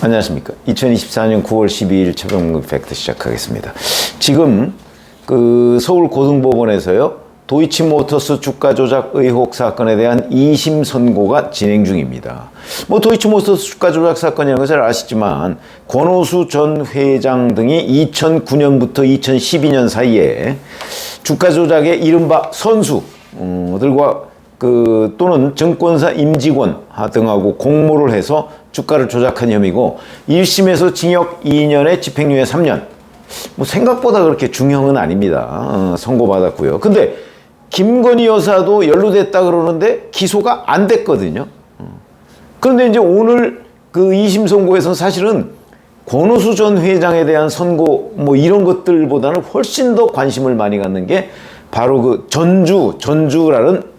안녕하십니까. 2024년 9월 12일 최병국 팩트 시작하겠습니다. 지금 서울고등법원에서요, 도이치모터스 주가 조작 의혹 사건에 대한 2심 선고가 진행 중입니다. 도이치모터스 주가 조작 사건이라는 걸 잘 아시지만 권오수 전 회장 등이 2009년부터 2012년 사이에 주가 조작의 이른바 선수들과 또는 증권사 임직원 등하고 공모를 해서 주가를 조작한 혐의고 1심에서 징역 2년에 집행유예 3년. 생각보다 그렇게 중형은 아닙니다. 선고받았고요. 근데 김건희 여사도 연루됐다 그러는데 기소가 안 됐거든요. 그런데 이제 오늘 2심 선고에서는 사실은 권오수 전 회장에 대한 선고 이런 것들보다는 훨씬 더 관심을 많이 갖는 게 바로 전주라는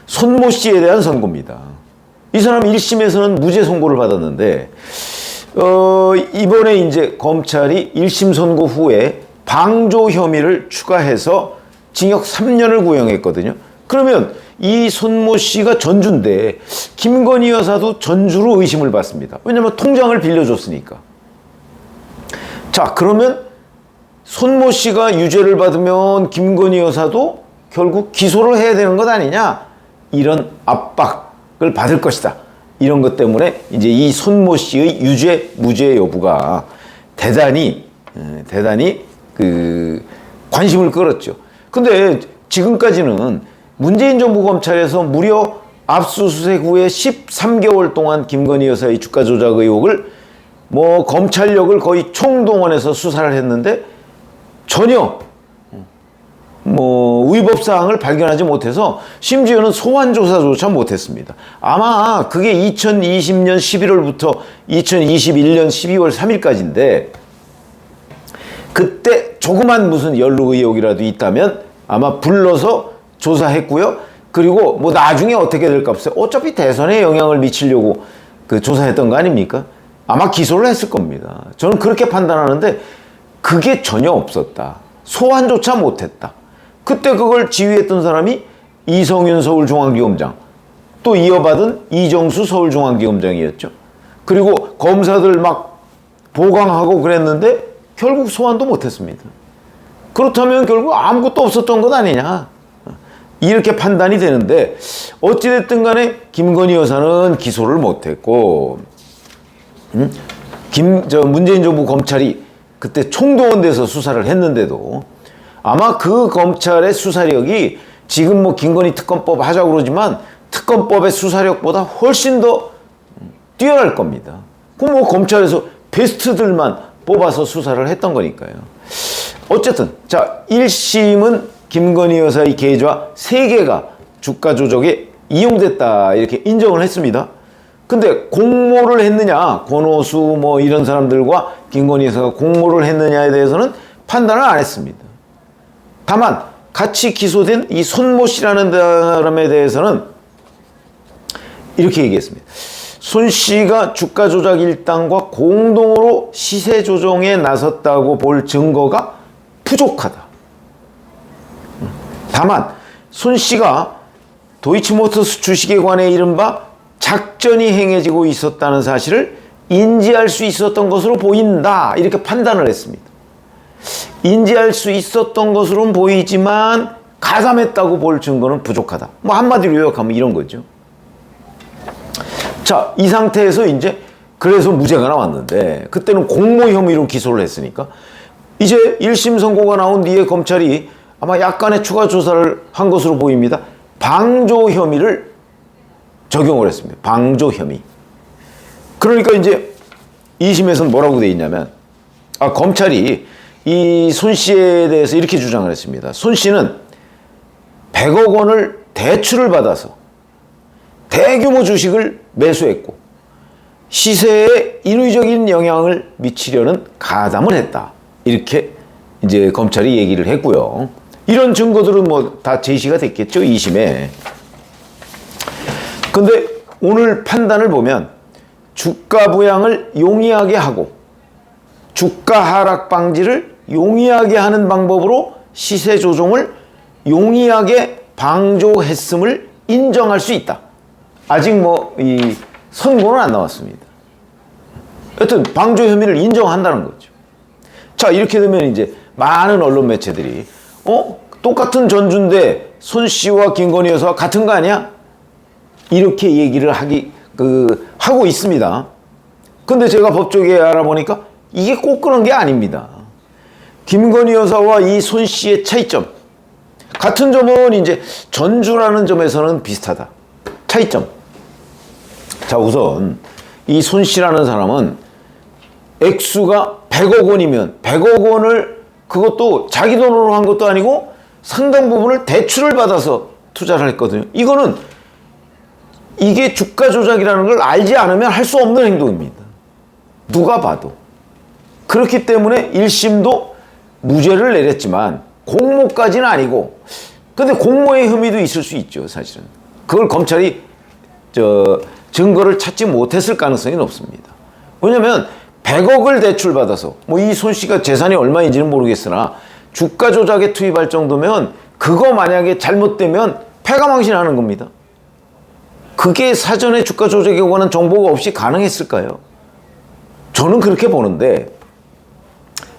손모 씨에 대한 선고입니다. 이 사람 1심에서는 무죄 선고를 받았는데 이번에 이제 검찰이 1심 선고 후에 방조 혐의를 추가해서 징역 3년을 구형했거든요. 그러면 이 손모 씨가 전주인데 김건희 여사도 전주로 의심을 받습니다. 왜냐하면 통장을 빌려줬으니까. 자, 그러면 손모 씨가 유죄를 받으면 김건희 여사도 결국 기소를 해야 되는 것 아니냐? 이런 압박을 받을 것이다. 이런 것 때문에 이제 이 손모 씨의 유죄, 무죄 여부가 대단히 관심을 끌었죠. 근데 지금까지는 문재인 정부 검찰에서 무려 압수수색 후에 13개월 동안 김건희 여사의 주가 조작 의혹을 검찰력을 거의 총동원해서 수사를 했는데 전혀 위법 사항을 발견하지 못해서 심지어는 소환 조사조차 못했습니다. 아마 그게 2020년 11월부터 2021년 12월 3일까지인데 그때 조그만 무슨 연루 의혹이라도 있다면 아마 불러서 조사했고요. 그리고 나중에 어떻게 될까 없어요. 어차피 대선에 영향을 미치려고 조사했던 거 아닙니까? 아마 기소를 했을 겁니다. 저는 그렇게 판단하는데 그게 전혀 없었다. 소환조차 못했다. 그때 그걸 지휘했던 사람이 이성윤 서울중앙지검장, 또 이어받은 이정수 서울중앙지검장이었죠. 그리고 검사들 막 보강하고 그랬는데 결국 소환도 못했습니다. 그렇다면 결국 아무것도 없었던 것 아니냐, 이렇게 판단이 되는데 어찌됐든 간에 김건희 여사는 기소를 못했고 문재인 정부 검찰이 그때 총동원돼서 수사를 했는데도 아마 그 검찰의 수사력이 지금 김건희 특검법 하자고 그러지만 특검법의 수사력보다 훨씬 더 뛰어날 겁니다. 검찰에서 베스트들만 뽑아서 수사를 했던 거니까요. 어쨌든 자, 1심은 김건희 여사의 계좌 3개가 주가 조작에 이용됐다 이렇게 인정을 했습니다. 근데 공모를 했느냐, 권오수 이런 사람들과 김건희 여사가 공모를 했느냐에 대해서는 판단을 안 했습니다. 다만 같이 기소된 이 손모 씨라는 사람에 대해서는 이렇게 얘기했습니다. 손 씨가 주가 조작 일당과 공동으로 시세 조정에 나섰다고 볼 증거가 부족하다. 다만 손 씨가 도이치모터스 주식에 관해 이른바 작전이 행해지고 있었다는 사실을 인지할 수 있었던 것으로 보인다. 이렇게 판단을 했습니다. 인지할 수 있었던 것으로는 보이지만 가담했다고 볼 증거는 부족하다. 한마디로 요약하면 이런 거죠. 자, 이 상태에서 이제 그래서 무죄가 나왔는데 그때는 공모 혐의로 기소를 했으니까 이제 1심 선고가 나온 뒤에 검찰이 아마 약간의 추가 조사를 한 것으로 보입니다. 방조 혐의를 적용을 했습니다. 방조 혐의. 그러니까 이제 2심에서는 뭐라고 돼 있냐면 검찰이 이 손 씨에 대해서 이렇게 주장을 했습니다. 손 씨는 100억 원을 대출을 받아서 대규모 주식을 매수했고 시세에 인위적인 영향을 미치려는 가담을 했다. 이렇게 이제 검찰이 얘기를 했고요. 이런 증거들은 다 제시가 됐겠죠, 2심에. 근데 오늘 판단을 보면 주가 부양을 용이하게 하고 주가 하락 방지를 용이하게 하는 방법으로 시세 조정을 용이하게 방조했음을 인정할 수 있다. 아직 뭐 이 선고는 안 나왔습니다. 여튼 방조 혐의를 인정한다는 거죠. 자, 이렇게 되면 이제 많은 언론 매체들이 똑같은 전주인데 손 씨와 김건희 여사와 같은 거 아니야? 이렇게 얘기를 하고 있습니다. 근데 제가 법조계에 알아보니까 이게 꼭 그런 게 아닙니다. 김건희 여사와 이 손 씨의 차이점. 같은 점은 이제 전주라는 점에서는 비슷하다. 차이점. 자, 우선 이 손 씨라는 사람은 액수가 100억 원이면 100억 원을 그것도 자기 돈으로 한 것도 아니고 상당 부분을 대출을 받아서 투자를 했거든요. 이게 주가 조작이라는 걸 알지 않으면 할 수 없는 행동입니다. 누가 봐도. 그렇기 때문에 1심도 무죄를 내렸지만 공모까지는 아니고, 근데 공모의 혐의도 있을 수 있죠, 사실은. 그걸 검찰이 증거를 찾지 못했을 가능성이 높습니다. 왜냐면 100억을 대출받아서 뭐 이 손 씨가 재산이 얼마인지는 모르겠으나 주가 조작에 투입할 정도면 그거 만약에 잘못되면 패가망신하는 겁니다. 그게 사전에 주가 조작에 관한 정보가 없이 가능했을까요? 저는 그렇게 보는데,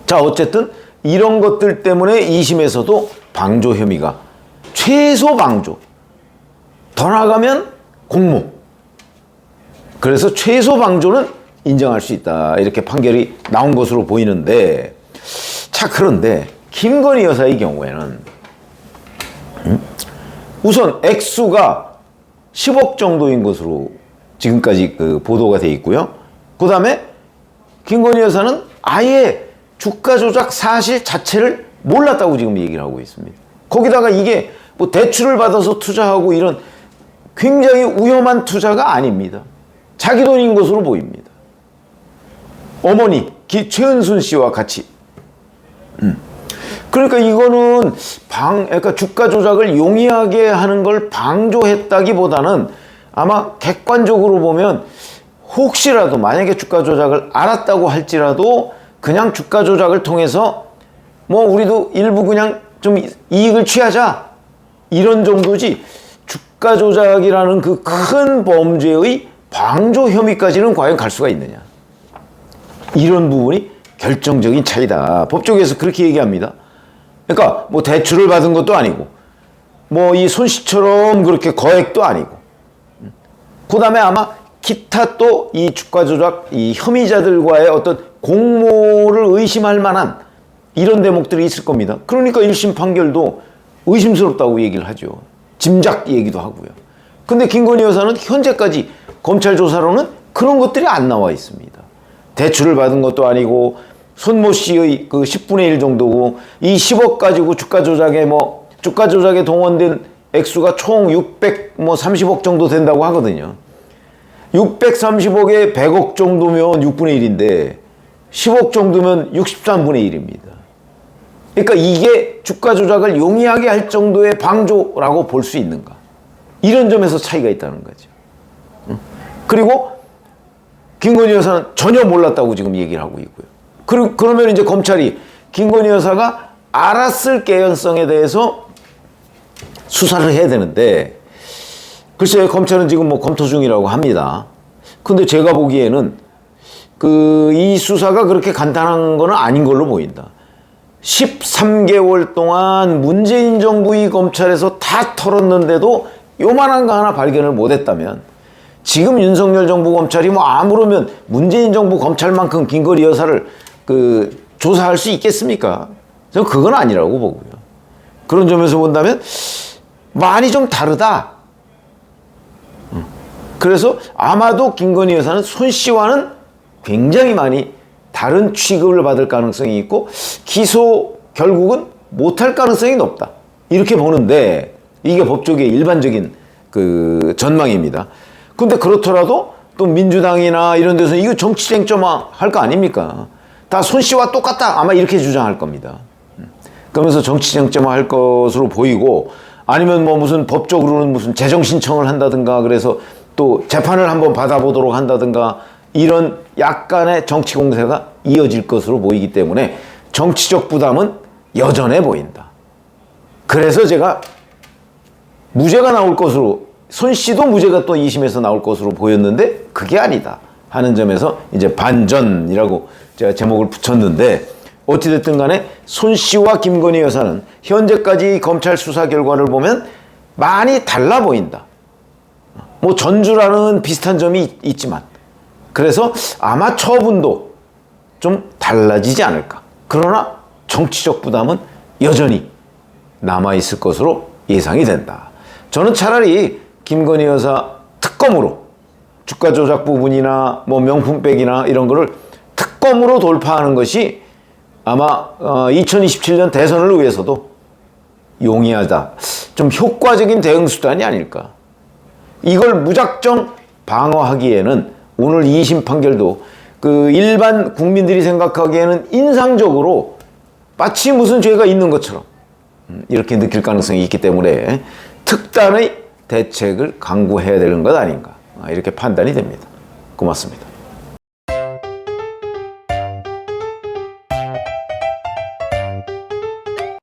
자, 어쨌든 이런 것들 때문에 2심에서도 방조 혐의가 최소 방조, 더 나아가면 공모, 그래서 최소 방조는 인정할 수 있다, 이렇게 판결이 나온 것으로 보이는데, 자, 그런데 김건희 여사의 경우에는 우선 액수가 10억 정도인 것으로 지금까지 보도가 돼 있고요. 그 다음에 김건희 여사는 아예 주가 조작 사실 자체를 몰랐다고 지금 얘기를 하고 있습니다. 거기다가 이게 뭐 대출을 받아서 투자하고 이런 굉장히 위험한 투자가 아닙니다. 자기 돈인 것으로 보입니다. 어머니 최은순 씨와 같이. 그러니까 이거는 그러니까 주가 조작을 용이하게 하는 걸 방조했다기보다는 아마 객관적으로 보면 혹시라도 만약에 주가 조작을 알았다고 할지라도 그냥 주가 조작을 통해서 뭐 우리도 일부 그냥 좀 이익을 취하자, 이런 정도지, 주가 조작이라는 그 큰 범죄의 방조 혐의까지는 과연 갈 수가 있느냐. 이런 부분이 결정적인 차이다. 법조계에서 그렇게 얘기합니다. 그러니까 뭐 대출을 받은 것도 아니고 뭐 이 손 씨처럼 그렇게 거액도 아니고, 그 다음에 아마 기타 또 이 주가 조작 이 혐의자들과의 어떤 공모를 의심할 만한 이런 대목들이 있을 겁니다. 그러니까 1심 판결도 의심스럽다고 얘기를 하죠. 짐작 얘기도 하고요. 근데 김건희 여사는 현재까지 검찰 조사로는 그런 것들이 안 나와 있습니다. 대출을 받은 것도 아니고 손모 씨의 그 10분의 1 정도고, 이 10억 가지고 주가 조작에 동원된 액수가 총 630억 정도 된다고 하거든요. 630억에 100억 정도면 6분의 1인데 10억 정도면 63분의 1입니다. 그러니까 이게 주가 조작을 용이하게 할 정도의 방조라고 볼 수 있는가? 이런 점에서 차이가 있다는 거죠. 그리고 김건희 여사는 전혀 몰랐다고 지금 얘기를 하고 있고요. 그러면 이제 검찰이 김건희 여사가 알았을 개연성에 대해서 수사를 해야 되는데, 글쎄 검찰은 지금 뭐 검토 중이라고 합니다. 근데 제가 보기에는 이 수사가 그렇게 간단한 건 아닌 걸로 보인다. 13개월 동안 문재인 정부의 검찰에서 다 털었는데도 요만한 거 하나 발견을 못했다면, 지금 윤석열 정부 검찰이 뭐 아무르면 문재인 정부 검찰만큼 김건희 여사를 조사할 수 있겠습니까? 저는 그건 아니라고 보고요. 그런 점에서 본다면 많이 좀 다르다. 그래서 아마도 김건희 여사는 손 씨와는 굉장히 많이 다른 취급을 받을 가능성이 있고 기소 결국은 못할 가능성이 높다, 이렇게 보는데, 이게 법조계의 일반적인 전망입니다. 근데 그렇더라도 또 민주당이나 이런 데서 이거 정치 쟁점화 할 거 아닙니까? 다 손 씨와 똑같다, 아마 이렇게 주장할 겁니다. 그러면서 정치 쟁점화 할 것으로 보이고, 아니면 뭐 무슨 법적으로는 무슨 재정 신청을 한다든가, 그래서 또 재판을 한번 받아보도록 한다든가, 이런 약간의 정치 공세가 이어질 것으로 보이기 때문에 정치적 부담은 여전해 보인다. 그래서 제가 무죄가 나올 것으로 손 씨도 무죄가 또 2심에서 나올 것으로 보였는데 그게 아니다 하는 점에서 이제 반전이라고 제가 제목을 붙였는데, 어찌됐든 간에 손 씨와 김건희 여사는 현재까지 검찰 수사 결과를 보면 많이 달라 보인다. 뭐 전주라는 비슷한 점이 있지만, 그래서 아마 처분도 좀 달라지지 않을까. 그러나 정치적 부담은 여전히 남아있을 것으로 예상이 된다. 저는 차라리 김건희 여사 특검으로 주가 조작 부분이나 뭐 명품백이나 이런 거를 특검으로 돌파하는 것이 아마 2027년 대선을 위해서도 용이하다. 좀 효과적인 대응 수단이 아닐까. 이걸 무작정 방어하기에는 오늘 2심 판결도 그 일반 국민들이 생각하기에는 인상적으로 마치 무슨 죄가 있는 것처럼 이렇게 느낄 가능성이 있기 때문에 특단의 대책을 강구해야 되는 것 아닌가, 이렇게 판단이 됩니다. 고맙습니다.